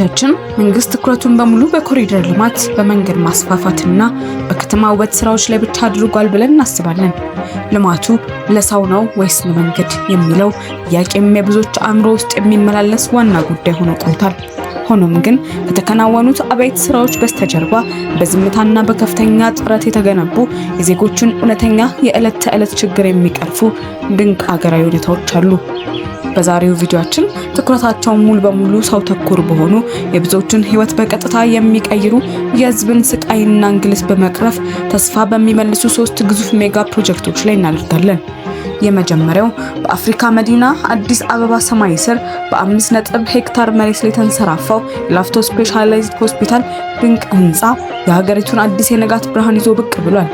ብዙዎቻችን መንግስት ትኩረቱን በሙሉ በኮሪደር ልማት፣ በመንገድ ማስፋፋትና በከተማ ውበት ስራዎች ላይ ብቻ አድርጓል ብለን እናስባለን። ልማቱ ለሰው ነው ወይስ ለመንገድ የሚለው ጥያቄም የብዙዎች አእምሮ ውስጥ የሚመላለስ ዋና ጉዳይ ሆኖ ቆይቷል። ሆኖም ግን ከተከናወኑት አበይት ስራዎች በስተጀርባ በዝምታና በከፍተኛ ጥረት የተገነቡ የዜጎችን እውነተኛ የዕለት ተዕለት ችግር የሚቀርፉ ድንቅ ሀገራዊ ሁኔታዎች አሉ። በዛሬው ቪዲዮአችን ትኩረታቸውን ሙሉ በሙሉ ሰው ተኮር በሆኑ የብዙዎችን ህይወት በቀጥታ የሚቀይሩ የህዝብን ስቃይና እንግልት በመቅረፍ ተስፋ በሚመልሱ 3 ግዙፍ ሜጋ ፕሮጀክቶች ላይ እናደርጋለን። የመጀመሪያው በአፍሪካ መዲና አዲስ አበባ ሰማይ ስር በ5 ሄክታር መሬት ላይ ተንሰራፋው የላፍቶ ስፔሻላይዝድ ሆስፒታል ድንቅ ህንፃ የሀገሪቱን አዲስ የንጋት ብርሃን ይዞ ብቅ ብሏል።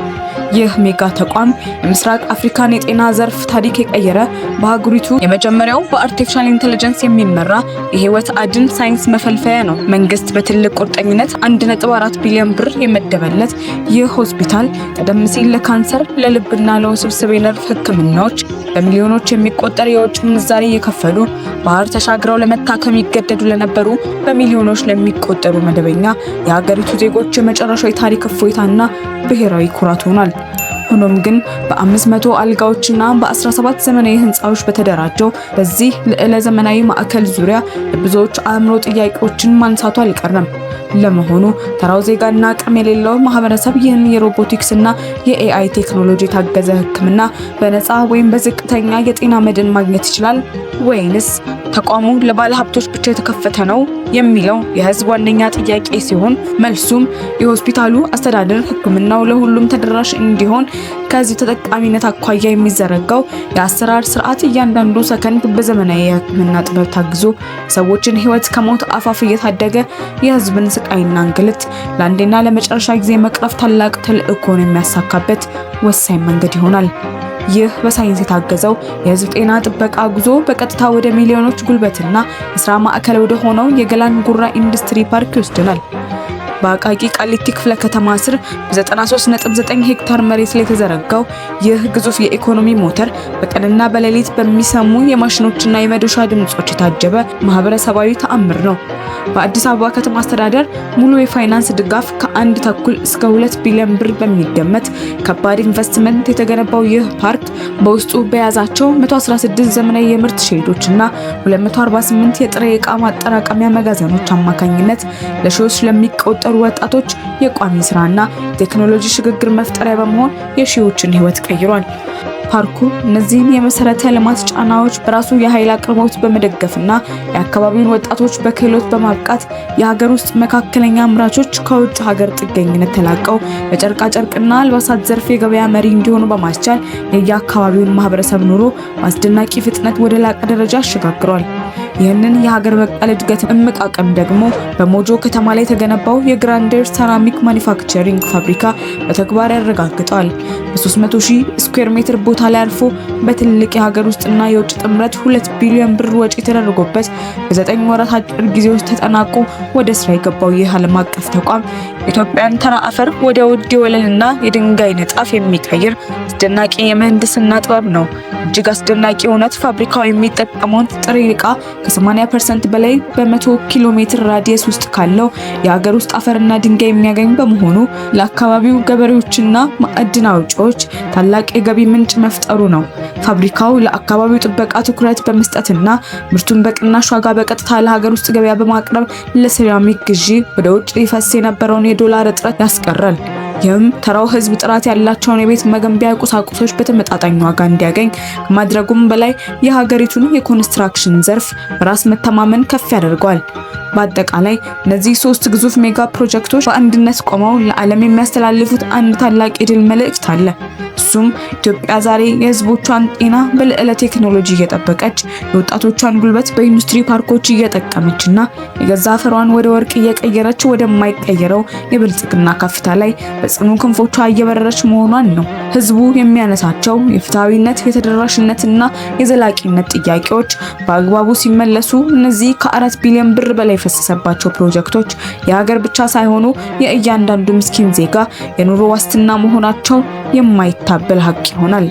ይህ ሜጋ ተቋም የምስራቅ አፍሪካን የጤና ዘርፍ ታሪክ የቀየረ በአህጉሪቱ የመጀመሪያው በአርቲፊሻል ኢንተለጀንስ የሚመራ የህይወት አድን ሳይንስ መፈልፈያ ነው። መንግስት በትልቅ ቁርጠኝነት 1.4 ቢሊዮን ብር የመደበለት ይህ ሆስፒታል ቀደም ሲል ለካንሰር፣ ለልብና ለውስብስብ የነርቭ ህክምናዎች በሚሊዮኖች የሚቆጠር የውጭ ምንዛሪ የከፈሉ ባህር ተሻግረው ለመታከም ይገደዱ ለነበሩ በሚሊዮኖች ለሚቆጠሩ መደበኛ የሀገሪቱ ዜጎች የመጨረሻው የታሪክ እፎይታና ብሔራዊ ኩራት ሆኗል። ሆኖም ግን በ500 አልጋዎችና በ17 ዘመናዊ ህንፃዎች በተደራጀው በዚህ ልዕለ ዘመናዊ ማዕከል ዙሪያ የብዙዎች አእምሮ ጥያቄዎችን ማንሳቱ አልቀረም። ለመሆኑ ተራው ዜጋና አቅም የሌለው ማህበረሰብ ይህን የሮቦቲክስና የኤአይ ቴክኖሎጂ የታገዘ ህክምና በነፃ ወይም በዝቅተኛ የጤና መድን ማግኘት ይችላል ወይንስ ተቋሙ ለባለ ሀብቶች ብቻ የተከፈተ ነው የሚለው የህዝብ ዋነኛ ጥያቄ ሲሆን፣ መልሱም የሆስፒታሉ አስተዳደር ህክምናው ለሁሉም ተደራሽ እንዲሆን ከዚህ ተጠቃሚነት አኳያ የሚዘረጋው የአሰራር ስርዓት እያንዳንዱ ሰከንድ በዘመናዊ የህክምና ጥበብ ታግዞ ሰዎችን ህይወት ከሞት አፋፍ እየታደገ የህዝብን ስቃይና እንግልት ለአንዴና ለመጨረሻ ጊዜ መቅረፍ ታላቅ ተልዕኮን የሚያሳካበት ወሳኝ መንገድ ይሆናል። ይህ በሳይንስ የታገዘው የህዝብ ጤና ጥበቃ ጉዞ በቀጥታ ወደ ሚሊዮኖች ጉልበትና የስራ ማዕከል ወደ ሆነው የገላን ጉራ ኢንዱስትሪ ፓርክ ይወስደናል። በአቃቂ ቃሊቲ ክፍለ ከተማ ስር በ93.9 ሄክታር መሬት ላይ የተዘረጋው ይህ ግዙፍ የኢኮኖሚ ሞተር በቀንና በሌሊት በሚሰሙ የማሽኖችና የመዶሻ ድምጾች የታጀበ ማህበረሰባዊ ተአምር ነው። በአዲስ አበባ ከተማ አስተዳደር ሙሉ የፋይናንስ ድጋፍ ከ1.2 እስከ 2 ቢሊዮን ብር በሚገመት ከባድ ኢንቨስትመንት የተገነባው ይህ ፓርክ በውስጡ በያዛቸው 116 ዘመናዊ የምርት ሼዶችና 248 የጥሬ ዕቃ ማጠራቀሚያ መጋዘኖች አማካኝነት ለሺዎች ለሚቆጠሩ ወጣቶች የቋሚ ስራና ቴክኖሎጂ ሽግግር መፍጠሪያ በመሆን የሺዎችን ህይወት ቀይሯል። ፓርኩ እነዚህን የመሰረተ ልማት ጫናዎች በራሱ የኃይል አቅርቦት በመደገፍና የአካባቢውን ወጣቶች በክህሎት በማብቃት የሀገር ውስጥ መካከለኛ አምራቾች ከውጭ ሀገር ጥገኝነት ተላቀው በጨርቃ ጨርቅና አልባሳት ዘርፍ የገበያ መሪ እንዲሆኑ በማስቻል የየአካባቢውን ማህበረሰብ ኑሮ በአስደናቂ ፍጥነት ወደ ላቀ ደረጃ አሸጋግሯል። ይህንን የሀገር በቀል እድገት እምቅ አቅም ደግሞ በሞጆ ከተማ ላይ የተገነባው የግራንዴር ሰራሚክ ማኒፋክቸሪንግ ፋብሪካ በተግባር ያረጋግጣል። በ300,000 ስኩዌር ሜትር ቦታ ላይ አርፎ በትልቅ የሀገር ውስጥና የውጭ ጥምረት 2 ቢሊዮን ብር ወጪ ተደርጎበት በ9 ወራት አጭር ጊዜ ውስጥ ተጠናቆ ወደ ስራ የገባው ይህ ዓለም አቀፍ ተቋም ኢትዮጵያን ተራ አፈር ወደ ውድ የወለልና የድንጋይ ንጣፍ የሚቀይር አስደናቂ የምህንድስና ጥበብ ነው። እጅግ አስደናቂ እውነት ፋብሪካው የሚጠቀመውን ጥሬ ዕቃ ከ80% በላይ በ100 ኪሎ ሜትር ራዲየስ ውስጥ ካለው የሀገር ውስጥ አፈርና ድንጋይ የሚያገኝ በመሆኑ ለአካባቢው ገበሬዎችና ማዕድን አውጪዎች ታላቅ የገቢ ምንጭ መፍጠሩ ነው። ፋብሪካው ለአካባቢው ጥበቃ ትኩረት በመስጠትና ምርቱን በቅናሽ ዋጋ በቀጥታ ለሀገር ውስጥ ገበያ በማቅረብ ለሴራሚክ ግዢ ወደ ውጭ ሊፈስ የነበረውን የዶላር እጥረት ያስቀራል። ይህም ተራው ህዝብ ጥራት ያላቸውን የቤት መገንቢያ ቁሳቁሶች በተመጣጣኝ ዋጋ እንዲያገኝ ከማድረጉም በላይ የሀገሪቱን የኮንስትራክሽን ዘርፍ በራስ መተማመን ከፍ ያደርገዋል። በአጠቃላይ እነዚህ 3 ግዙፍ ሜጋ ፕሮጀክቶች በአንድነት ቆመው ለዓለም የሚያስተላልፉት አንድ ታላቅ የድል መልእክት አለ። እሱም ኢትዮጵያ ዛሬ የህዝቦቿን ጤና በልዕለ ቴክኖሎጂ እየጠበቀች የወጣቶቿን ጉልበት በኢንዱስትሪ ፓርኮች እየጠቀመችና የገዛ አፈሯን ወደ ወርቅ እየቀየረች ወደማይቀየረው የብልጽግና ከፍታ ላይ በጽኑ ክንፎቿ እየበረረች መሆኗን ነው። ህዝቡ የሚያነሳቸው የፍትሃዊነት፣ የተደራሽነትና የዘላቂነት ጥያቄዎች በአግባቡ ሲመለሱ እነዚህ ከ4 ቢሊዮን ብር በላይ የፈሰሰባቸው ፕሮጀክቶች የሀገር ብቻ ሳይሆኑ የእያንዳንዱ ምስኪን ዜጋ የኑሮ ዋስትና መሆናቸው የማይታበል ሀቅ ይሆናል።